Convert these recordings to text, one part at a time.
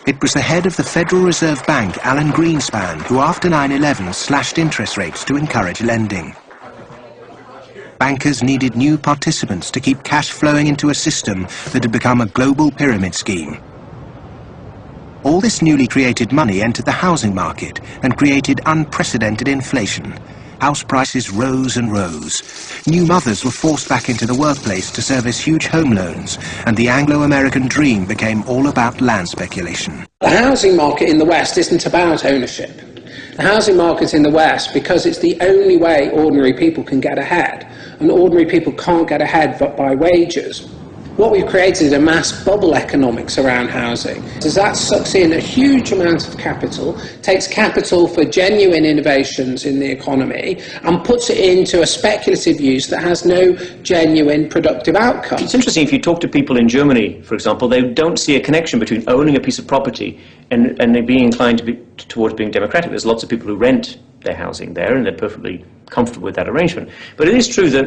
It was the head of the Federal Reserve Bank, Alan Greenspan, who after 9/11 slashed interest rates to encourage lending. Bankers needed new participants to keep cash flowing into a system that had become a global pyramid scheme. All this newly created money entered the housing market and created unprecedented inflation. House prices rose and rose. New mothers were forced back into the workplace to service huge home loans, and the Anglo-American dream became all about land speculation. The housing market in the West isn't about ownership. The housing market in the West, because it's the only way ordinary people can get ahead, and ordinary people can't get ahead but by wages. What we've created is a mass bubble economics around housing. As that sucks in a huge amount of capital, takes capital for genuine innovations in the economy, and puts it into a speculative use that has no genuine productive outcome. It's interesting, if you talk to people in Germany, for example, they don't see a connection between owning a piece of property and they being inclined towards being democratic. There's lots of people who rent their housing there, and they're perfectly comfortable with that arrangement. But it is true that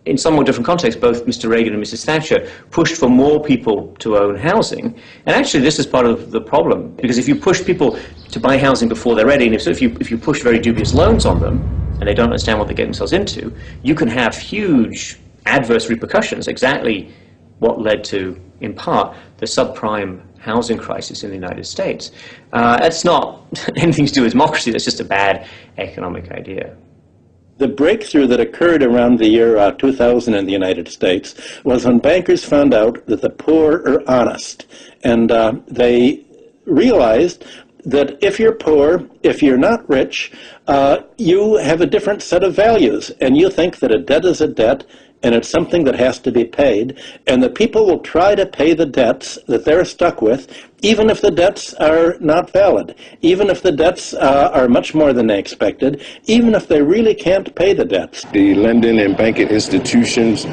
in somewhat different contexts, both Mr. Reagan and Mrs. Thatcher pushed for more people to own housing. And actually, this is part of the problem, because if you push people to buy housing before they're ready, and if you push very dubious loans on them, and they don't understand what they get themselves into, you can have huge adverse repercussions, exactly what led to, in part, the subprime housing crisis in the United States. That's not anything to do with democracy, that's just a bad economic idea. The breakthrough that occurred around the year 2000 in the United States was when bankers found out that the poor are honest. And they realized that if you're poor, if you're not rich, you have a different set of values. And you think that a debt is a debt, and it's something that has to be paid, and that people will try to pay the debts that they're stuck with, even if the debts are not valid, even if the debts are much more than they expected, even if they really can't pay the debts. The lending and banking institutions,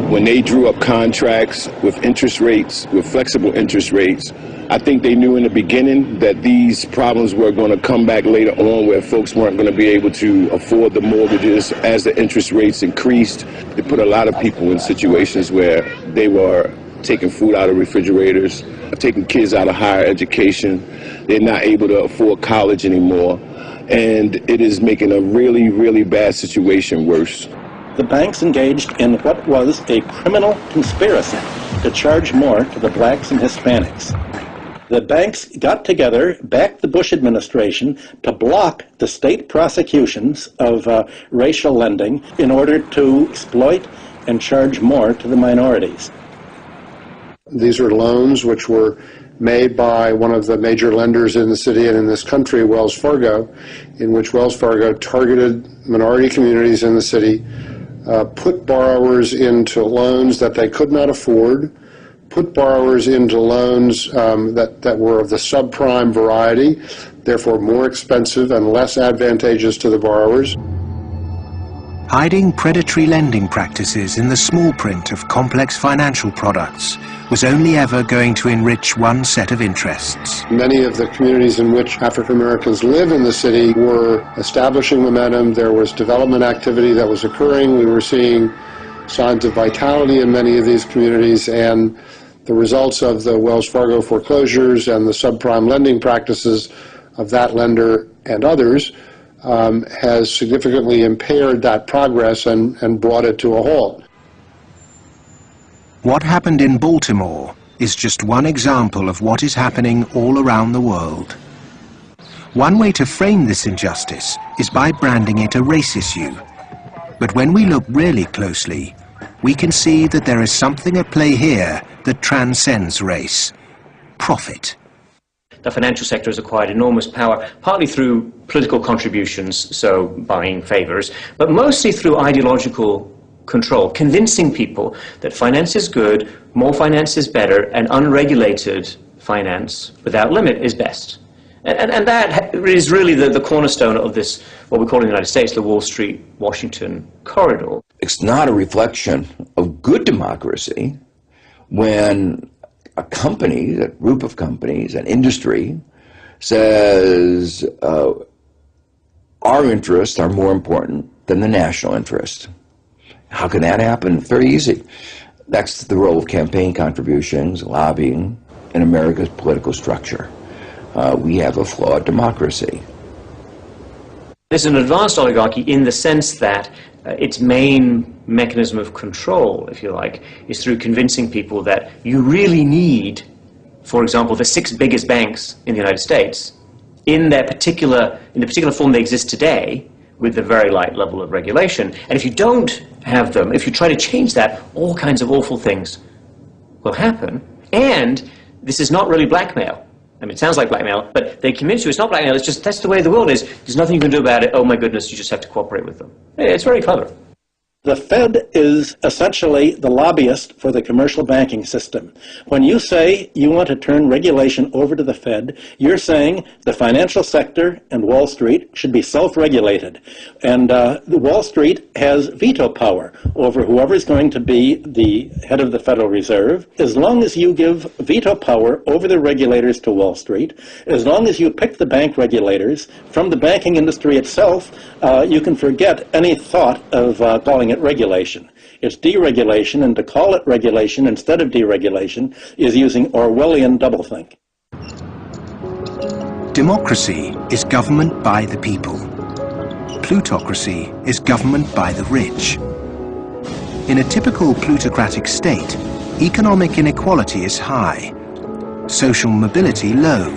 when they drew up contracts with interest rates, with flexible interest rates, I think they knew in the beginning that these problems were going to come back later on, where folks weren't going to be able to afford the mortgages as the interest rates increased. They put a lot of people in situations where they were taking food out of refrigerators, taking kids out of higher education. They're not able to afford college anymore, and it is making a really, really bad situation worse. The banks engaged in what was a criminal conspiracy to charge more to the blacks and Hispanics. The banks got together, backed the Bush administration to block the state prosecutions of racial lending in order to exploit and charge more to the minorities. These are loans which were made by one of the major lenders in the city and in this country, Wells Fargo, in which Wells Fargo targeted minority communities in the city, put borrowers into loans that they could not afford, put borrowers into loans that were of the subprime variety, therefore more expensive and less advantageous to the borrowers. Hiding predatory lending practices in the small print of complex financial products was only ever going to enrich one set of interests. Many of the communities in which African Americans live in the city were establishing momentum. There was development activity that was occurring. We were seeing signs of vitality in many of these communities, and the results of the Wells Fargo foreclosures and the subprime lending practices of that lender and others has significantly impaired that progress and brought it to a halt. What happened in Baltimore is just one example of what is happening all around the world. One way to frame this injustice is by branding it a race issue. But when we look really closely, we can see that there is something at play here that transcends race: profit. The financial sector has acquired enormous power, partly through political contributions, so buying favors, but mostly through ideological control, convincing people that finance is good, more finance is better, and unregulated finance without limit is best. And that is really the cornerstone of this, what we call in the United States, the Wall Street-Washington corridor. It's not a reflection of good democracy when a company, a group of companies, an industry, says our interests are more important than the national interest. How can that happen? Very easy. That's the role of campaign contributions, lobbying. in America's political structure. We have a flawed democracy. There's an advanced oligarchy in the sense that its main mechanism of control, if you like, is through convincing people that you really need, for example, the 6 biggest banks in the United States in the particular form they exist today, with a very light level of regulation. And if you don't have them, if you try to change that, all kinds of awful things will happen. And this is not really blackmail. I mean, it sounds like blackmail, but they convince you it's not blackmail, it's just that's the way the world is. There's nothing you can do about it. Oh my goodness, you just have to cooperate with them. It's very clever. The Fed is essentially the lobbyist for the commercial banking system. When you say you want to turn regulation over to the Fed, you're saying the financial sector and Wall Street should be self-regulated. And Wall Street has veto power over whoever is going to be the head of the Federal Reserve. As long as you give veto power over the regulators to Wall Street, as long as you pick the bank regulators from the banking industry itself, you can forget any thought of calling it regulation. It's deregulation, and to call it regulation instead of deregulation is using Orwellian doublethink. Democracy is government by the people. Plutocracy is government by the rich. In a typical plutocratic state, economic inequality is high, social mobility low,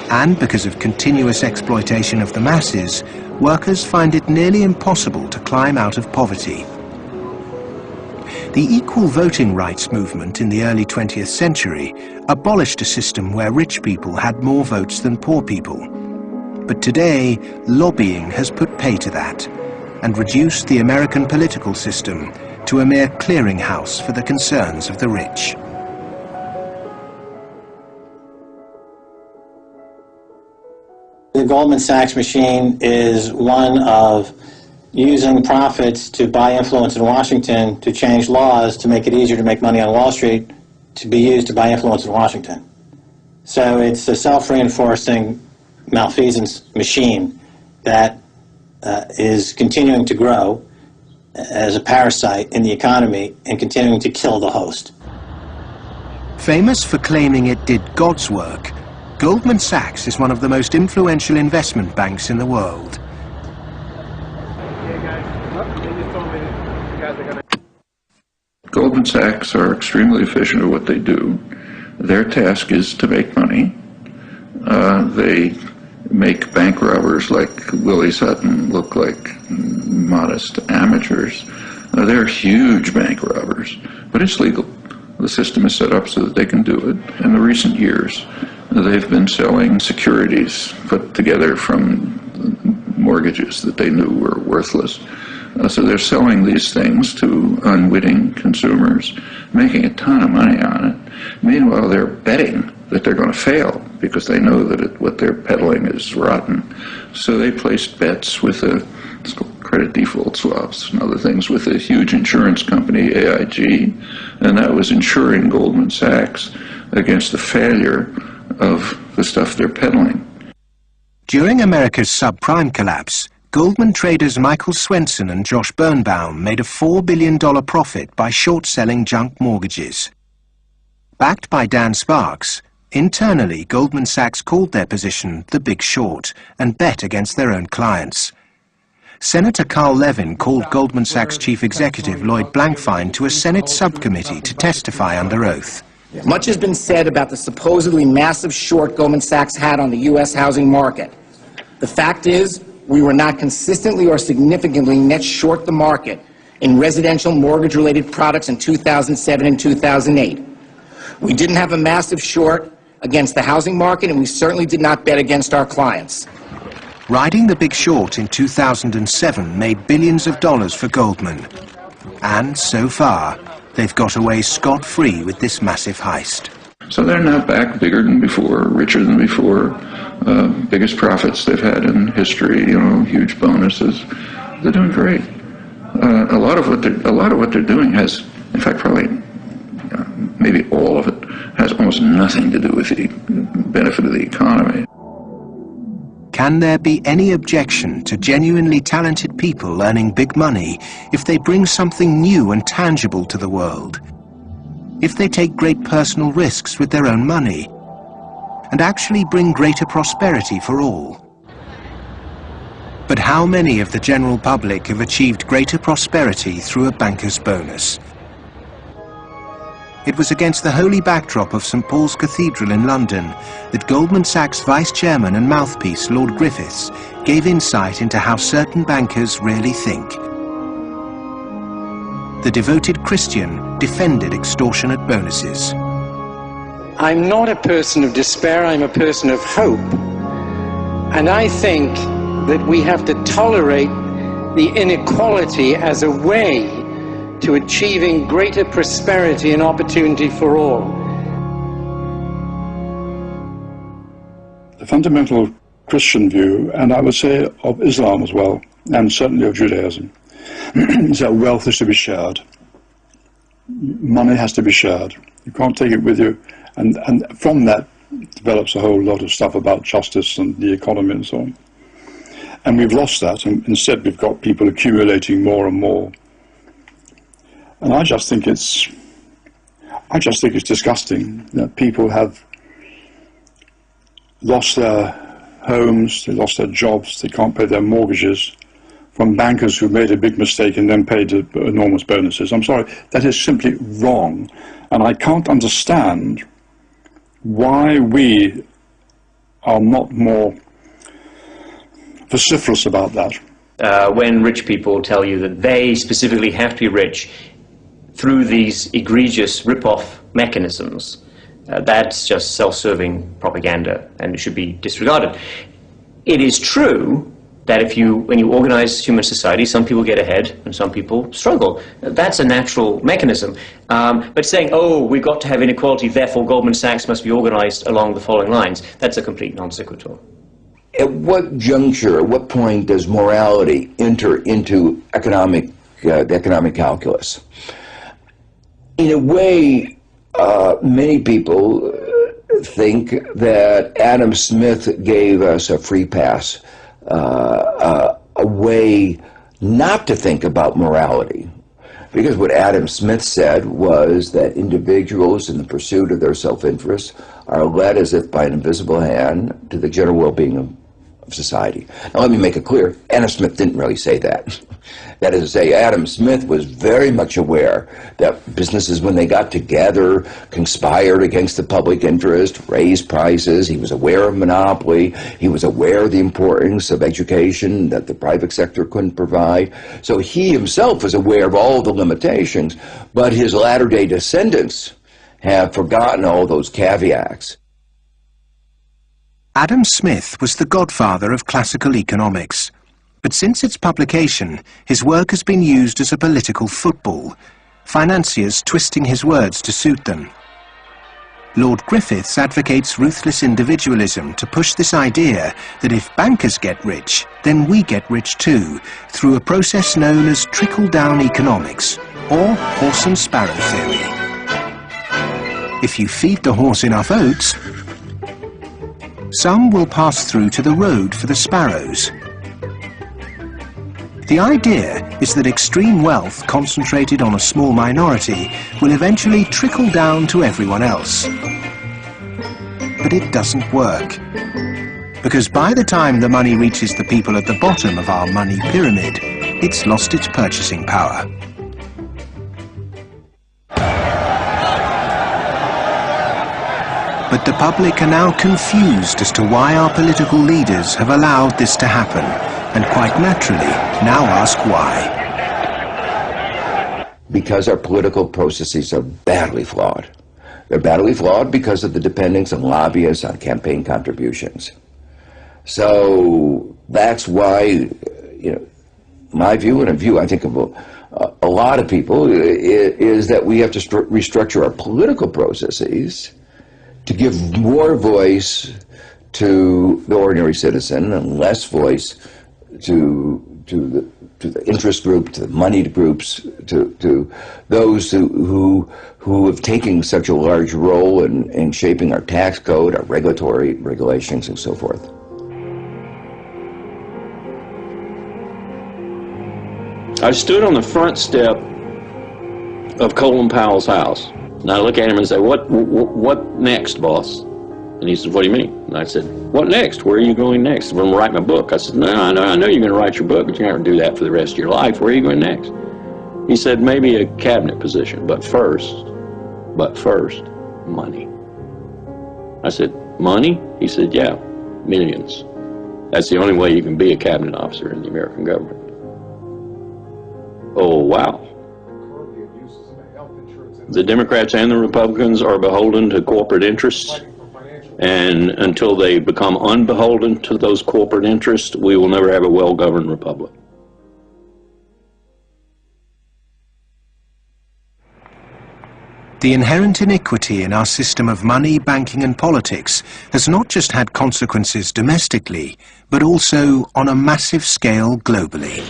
and because of continuous exploitation of the masses, workers find it nearly impossible to climb out of poverty. The equal voting rights movement in the early 20th century abolished a system where rich people had more votes than poor people. But today, lobbying has put pay to that and reduced the American political system to a mere clearinghouse for the concerns of the rich. The Goldman Sachs machine is one of using profits to buy influence in Washington to change laws to make it easier to make money on Wall Street to be used to buy influence in Washington. So it's a self-reinforcing malfeasance machine that is continuing to grow as a parasite in the economy and continuing to kill the host. Famous for claiming it did God's work, Goldman Sachs is one of the most influential investment banks in the world. Goldman Sachs are extremely efficient at what they do. Their task is to make money. They make bank robbers like Willie Sutton look like modest amateurs. They're huge bank robbers, but it's legal. The system is set up so that they can do it. In the recent years, they've been selling securities put together from mortgages that they knew were worthless. So they're selling these things to unwitting consumers, making a ton of money on it. Meanwhile, they're betting that they're going to fail because they know that what they're peddling is rotten. So they placed bets with it's called credit default swaps and other things with a huge insurance company, AIG, and that was insuring Goldman Sachs against the failure of the stuff they're peddling. During America's subprime collapse, Goldman traders Michael Swenson and Josh Birnbaum made a $4 billion profit by short-selling junk mortgages. Backed by Dan Sparks, internally Goldman Sachs called their position the Big Short and bet against their own clients. Senator Carl Levin called Goldman Sachs chief executive Lloyd Blankfein to a Senate subcommittee to testify under oath. Much has been said about the supposedly massive short Goldman Sachs had on the U.S. housing market. The fact is, we were not consistently or significantly net short the market in residential mortgage-related products in 2007 and 2008. We didn't have a massive short against the housing market, and we certainly did not bet against our clients. Riding the Big Short in 2007 made billions of dollars for Goldman. And so far, they've got away scot-free with this massive heist. So they're now back bigger than before, richer than before, biggest profits they've had in history, huge bonuses. They're doing great. A lot of what they're doing has, in fact, probably maybe all of it has almost nothing to do with the benefit of the economy. Can there be any objection to genuinely talented people earning big money if they bring something new and tangible to the world? if they take great personal risks with their own money and actually bring greater prosperity for all. But how many of the general public have achieved greater prosperity through a banker's bonus? It was against the holy backdrop of St. Paul's Cathedral in London that Goldman Sachs Vice Chairman and mouthpiece Lord Griffiths gave insight into how certain bankers really think. The devoted Christian defended extortionate bonuses. I'm not a person of despair, I'm a person of hope. And I think that we have to tolerate the inequality as a way to achieving greater prosperity and opportunity for all. The fundamental Christian view, and I would say of Islam as well, and certainly of Judaism, is that wealth is to be shared. Money has to be shared. You can't take it with you. And from that develops a whole lot of stuff about justice and the economy and so on. And we've lost that, and instead we've got people accumulating more and more. And I just think it's disgusting that people have lost their homes, they lost their jobs, they can't pay their mortgages from bankers who made a big mistake and then paid enormous bonuses. I'm sorry, that is simply wrong. And I can't understand why we are not more vociferous about that. When rich people tell you that they specifically have to be rich through these egregious rip-off mechanisms, that's just self-serving propaganda and it should be disregarded. It is true that when you organize human society, some people get ahead and some people struggle. That's a natural mechanism. But saying, oh, we've got to have inequality, therefore Goldman Sachs must be organized along the following lines, that's a complete non sequitur. At what juncture, at what point does morality enter into the economic calculus? In a way, many people think that Adam Smith gave us a free pass, a way not to think about morality. Because what Adam Smith said was that individuals in the pursuit of their self-interest are led as if by an invisible hand to the general well-being of society. Now let me make it clear, Adam Smith didn't really say that. That is to say, Adam Smith was very much aware that businesses, when they got together, conspired against the public interest, raised prices. He was aware of monopoly. He was aware of the importance of education that the private sector couldn't provide. So he himself was aware of all the limitations, but his latter-day descendants have forgotten all those caveats. Adam Smith was the godfather of classical economics, but since its publication, his work has been used as a political football, financiers twisting his words to suit them. Lord Griffiths advocates ruthless individualism to push this idea that if bankers get rich, then we get rich too, through a process known as trickle-down economics, or horse and sparrow theory. If you feed the horse enough oats, some will pass through to the road for the sparrows. The idea is that extreme wealth concentrated on a small minority will eventually trickle down to everyone else. But it doesn't work. Because by the time the money reaches the people at the bottom of our money pyramid, it's lost its purchasing power. But the public are now confused as to why our political leaders have allowed this to happen, and quite naturally now ask why. Because our political processes are badly flawed. They're badly flawed because of the dependence on lobbyists, on campaign contributions. So that's why, my view, and a view I think of a lot of people, is that we have to restructure our political processes to give more voice to the ordinary citizen and less voice to the interest group, to the moneyed groups, to those who have taken such a large role in shaping our tax code, our regulatory regulations, and so forth. I stood on the front step of Colin Powell's house And I look at him and say, what next, boss? And he said, what do you mean? And I said, what next? Where are you going next? I'm going to write my book. I said, no, I know you're going to write your book, but you're not going to do that for the rest of your life. Where are you going next? He said, maybe a cabinet position, but first, money. I said, money? He said, yeah, millions. That's the only way you can be a cabinet officer in the American government. Oh, wow. The Democrats and the Republicans are beholden to corporate interests, and until they become unbeholden to those corporate interests, we will never have a well-governed republic. The inherent iniquity in our system of money, banking and politics has not just had consequences domestically, but also on a massive scale globally.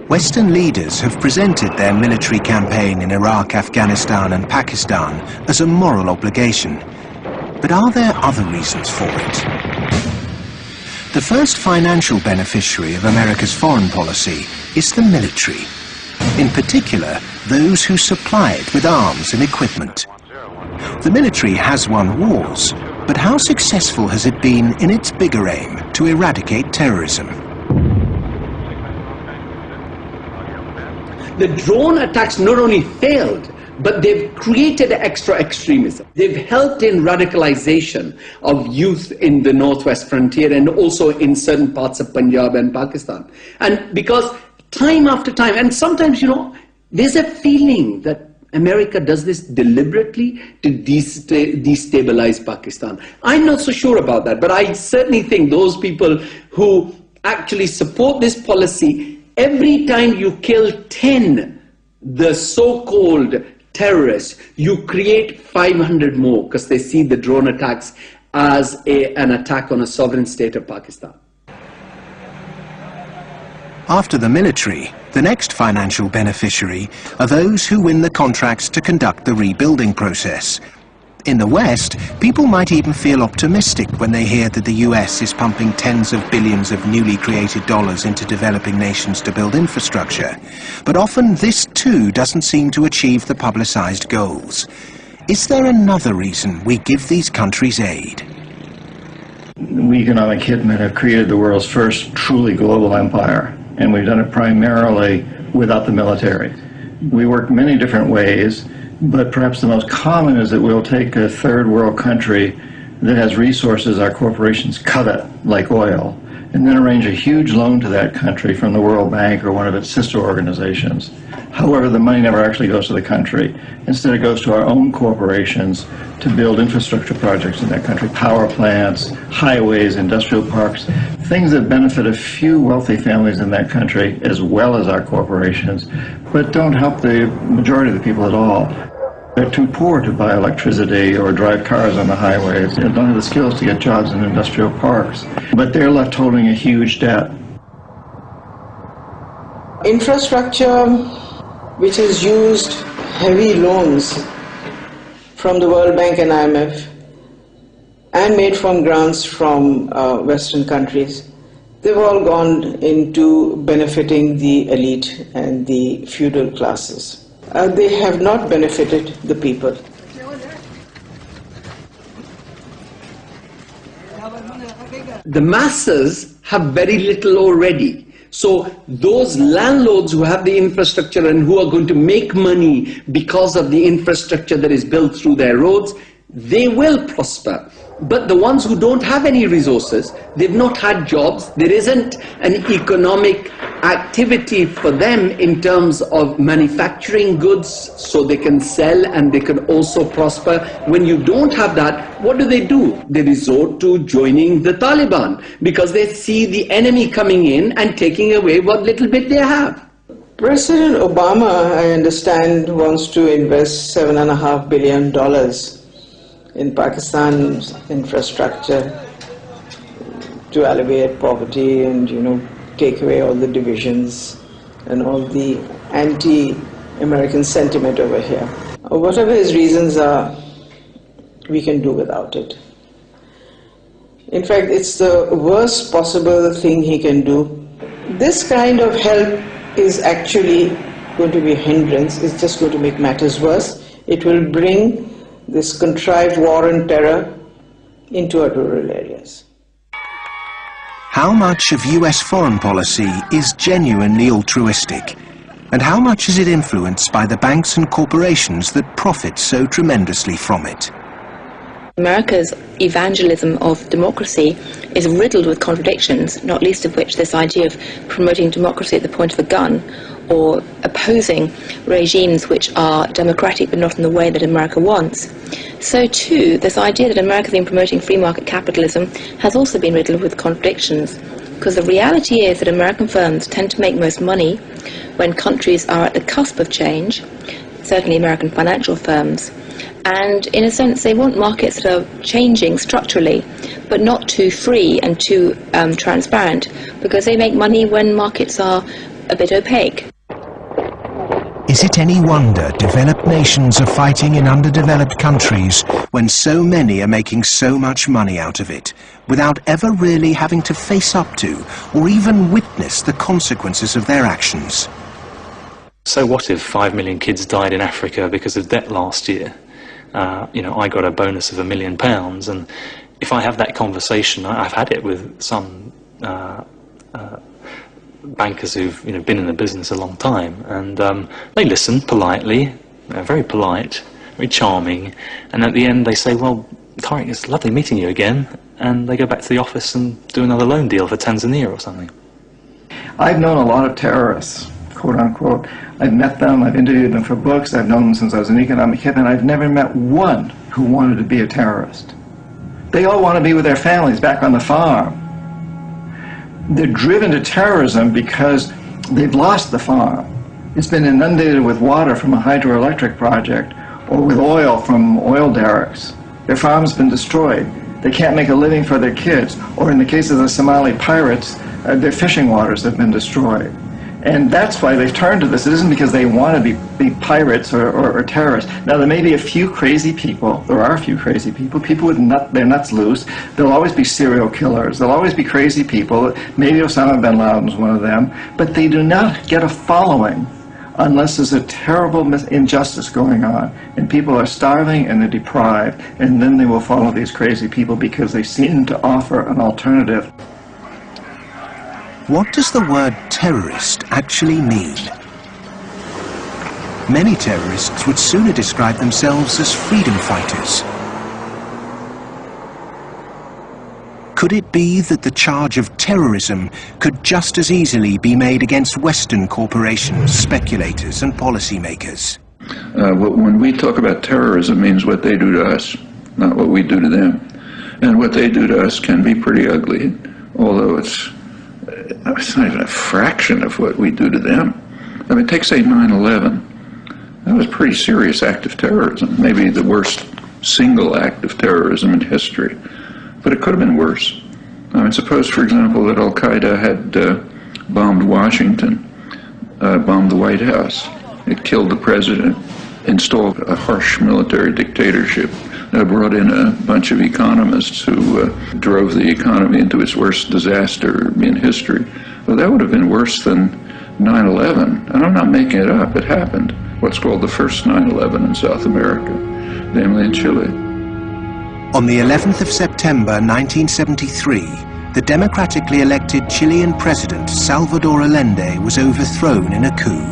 Western leaders have presented their military campaign in Iraq, Afghanistan and Pakistan as a moral obligation. But are there other reasons for it? The first financial beneficiary of America's foreign policy is the military. In particular, those who supply it with arms and equipment. The military has won wars, but how successful has it been in its bigger aim to eradicate terrorism? The drone attacks not only failed, but they've created extra extremism. They've helped in radicalization of youth in the northwest frontier and also in certain parts of Punjab and Pakistan. And because time after time, and sometimes, you know, there's a feeling that America does this deliberately to destabilize Pakistan. I'm not so sure about that, but I certainly think those people who actually support this policy, every time you kill 10, the so-called terrorists, you create 500 more because they see the drone attacks as an attack on a sovereign state of Pakistan. After the military, the next financial beneficiary are those who win the contracts to conduct the rebuilding process. In the West, people might even feel optimistic when they hear that the US is pumping tens of billions of newly created dollars into developing nations to build infrastructure. But often this too doesn't seem to achieve the publicized goals. Is there another reason we give these countries aid? We economic hitmen have created the world's first truly global empire, and we've done it primarily without the military. We work many different ways, but perhaps the most common is that we'll take a third world country that has resources our corporations covet, like oil, and then arrange a huge loan to that country from the World Bank or one of its sister organizations. However, the money never actually goes to the country. Instead, it goes to our own corporations to build infrastructure projects in that country, power plants, highways, industrial parks, things that benefit a few wealthy families in that country as well as our corporations, but don't help the majority of the people at all. They're too poor to buy electricity or drive cars on the highways. They don't have the skills to get jobs in industrial parks. But they're left holding a huge debt. Infrastructure, which has used heavy loans from the World Bank and IMF and made from grants from Western countries, they've all gone into benefiting the elite and the feudal classes. They have not benefited the people. The masses have very little already. So those landlords who have the infrastructure and who are going to make money because of the infrastructure that is built through their roads, they will prosper. But the ones who don't have any resources, they've not had jobs, there isn't an economic activity for them in terms of manufacturing goods so they can sell and they can also prosper. When you don't have that, what do? They resort to joining the Taliban because they see the enemy coming in and taking away what little bit they have. President Obama, I understand, wants to invest $7.5 billion in Pakistan's infrastructure to alleviate poverty and, take away all the divisions and all the anti-American sentiment over here. Whatever his reasons are, we can do without it. In fact, it's the worst possible thing he can do. This kind of help is actually going to be a hindrance. It's just going to make matters worse. It will bring this contrived war and terror into our rural areas. How much of US foreign policy is genuinely altruistic? And how much is it influenced by the banks and corporations that profit so tremendously from it? America's evangelism of democracy is riddled with contradictions, not least of which this idea of promoting democracy at the point of a gun, or opposing regimes which are democratic but not in the way that America wants. So too, this idea that America has been promoting free market capitalism has also been riddled with contradictions, because the reality is that American firms tend to make most money when countries are at the cusp of change, certainly American financial firms, and in a sense they want markets that are changing structurally, but not too free and too transparent, because they make money when markets are a bit opaque. Is it any wonder developed nations are fighting in underdeveloped countries when so many are making so much money out of it, without ever really having to face up to or even witness the consequences of their actions? So what if 5 million kids died in Africa because of debt last year? I got a bonus of £1 million, and if I have that conversation, I've had it with some bankers who've been in the business a long time, and they listen politely, very polite, very charming, and at the end they say, well, Tariq, it's lovely meeting you again, and they go back to the office and do another loan deal for Tanzania or something. I've known a lot of terrorists, quote unquote. I've met them, I've interviewed them for books, I've known them since I was an economic kid, and I've never met one who wanted to be a terrorist. They all want to be with their families back on the farm. They're driven to terrorism because they've lost the farm. It's been inundated with water from a hydroelectric project or with oil from oil derricks. Their farm's been destroyed. They can't make a living for their kids. Or in the case of the Somali pirates, their fishing waters have been destroyed. And that's why they've turned to this. It isn't because they want to be pirates or terrorists. Now, there may be a few crazy people. There are a few crazy people. People with their nuts loose. There'll always be serial killers. There'll always be crazy people. Maybe Osama bin Laden's one of them. But they do not get a following unless there's a terrible injustice going on. And people are starving and they're deprived. And then they will follow these crazy people because they seem to offer an alternative. What does the word terrorist actually mean? Many terrorists would sooner describe themselves as freedom fighters. Could it be that the charge of terrorism could just as easily be made against Western corporations, speculators and policymakers? When we talk about terrorism, it means what they do to us, not what we do to them. And what they do to us can be pretty ugly, although it's not even a fraction of what we do to them. I mean, take, say, 9/11. That was a pretty serious act of terrorism, maybe the worst single act of terrorism in history. But it could have been worse. I mean, suppose, for example, that Al-Qaeda had bombed Washington, bombed the White House. It killed the president, installed a harsh military dictatorship, brought in a bunch of economists who drove the economy into its worst disaster in history. Well, that would have been worse than 9/11. And I'm not making it up. It happened. What's called the first 9/11 in South America, namely in Chile. On the 11th of September 1973, the democratically elected Chilean president Salvador Allende was overthrown in a coup.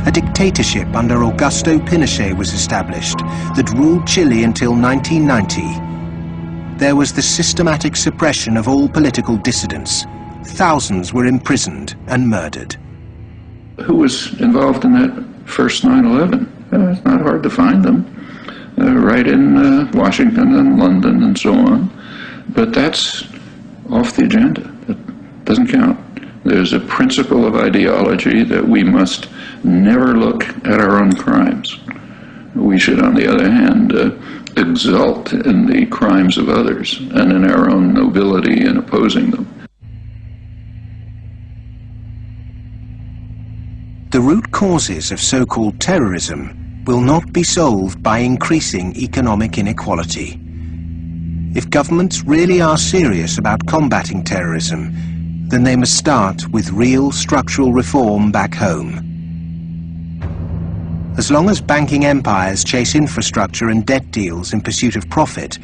A dictatorship under Augusto Pinochet was established that ruled Chile until 1990. There was the systematic suppression of all political dissidents. Thousands were imprisoned and murdered. Who was involved in that first 9/11? It's not hard to find them. Right in Washington and London and so on. But that's off the agenda. It doesn't count. There's a principle of ideology that we must never look at our own crimes. We should, on the other hand, exult in the crimes of others and in our own nobility in opposing them. The root causes of so-called terrorism will not be solved by increasing economic inequality. If governments really are serious about combating terrorism, then they must start with real structural reform back home. As long as banking empires chase infrastructure and debt deals in pursuit of profit,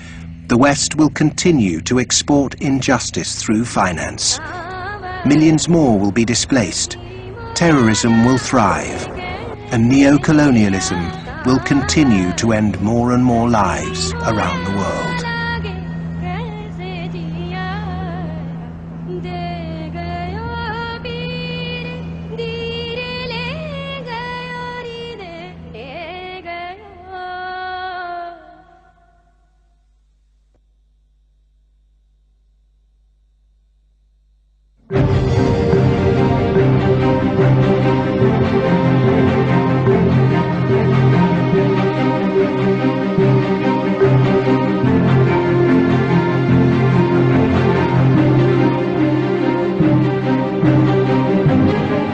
the West will continue to export injustice through finance. Millions more will be displaced. Terrorism will thrive, and neo-colonialism will continue to end more and more lives around the world.